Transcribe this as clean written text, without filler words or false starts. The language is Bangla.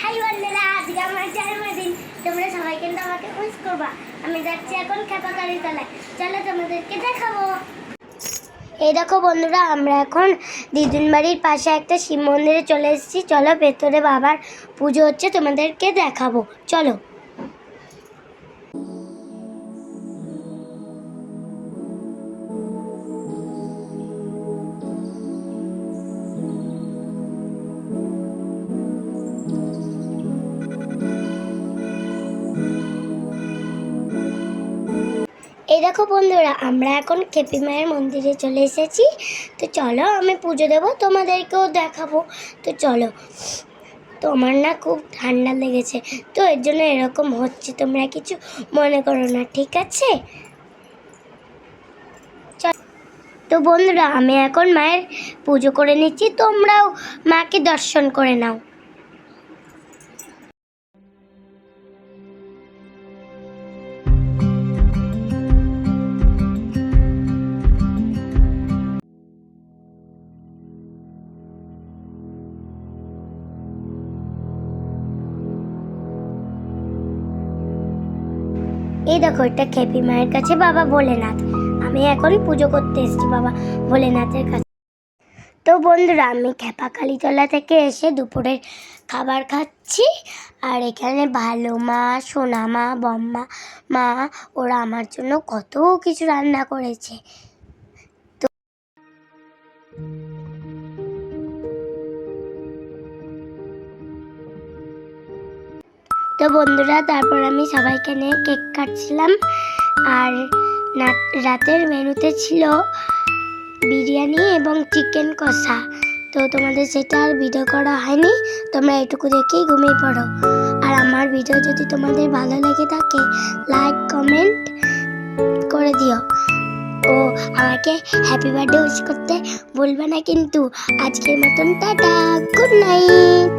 হাই বন্ধুরা, আজকে আমার জন্মদিন। তোমরা সবাই কিন্তু আমাকে উইশ করবা। আমি যাচ্ছি এখন খেপাকারি তলায়, চলো তোমাদেরকে দেখাবো। এই দেখো বন্ধুরা, আমরা এখন দিদুন বাড়ির পাশে একটা শিব মন্দিরে চলে এসেছি। চলো ভেতরে বাবার পুজো হচ্ছে, তোমাদেরকে দেখাবো, চলো। এই দেখো বন্ধুরা, আমরা এখন খেপি মায়ের মন্দিরে চলে এসেছি। তো চলো, আমি পুজো দেবো, তোমাদেরকেও দেখাবো। তো চলো। তোমার না খুব ঠান্ডা লেগেছে, তো এর জন্য এরকম হচ্ছে, তোমরা কিছু মনে করো না, ঠিক আছে? তো বন্ধুরা, আমি এখন মায়ের পুজো করে নিচ্ছি, তোমরাও মাকে দর্শন করে নাও। এই দেখো, এটা খেপি মায়ের কাছে বাবা ভোলেনাথ। আমি এখন পুজো করতে এসেছি বাবা ভোলেনাথের কাছে। তো বন্ধুরা, আমি খেপাকালীতলা থেকে এসে দুপুরের খাবার খাচ্ছি। আর এখানে ভালো মা, সোনা মা, বম্মা মা, ওরা আমার জন্য কত কিছু রান্না করেছে। তো বন্ধুরা, তারপর আমি সবাইকে নিয়ে কেক কাটছিলাম। আর রাতের মেনুতে ছিল বিরিয়ানি এবং চিকেন কষা। তো তোমাদের সেটা আর ভিডিও করা হয়নি, তোমরা এটুকু দেখেই ঘুমিয়ে পড়ো। আর আমার ভিডিও যদি তোমাদের ভালো লেগে থাকে, লাইক কমেন্ট করে দিও। ও আমাকে হ্যাপি বার্থডে উইশ করতে ভুলবে না কিন্তু। আজকের মতন টাটা, গুড নাইট।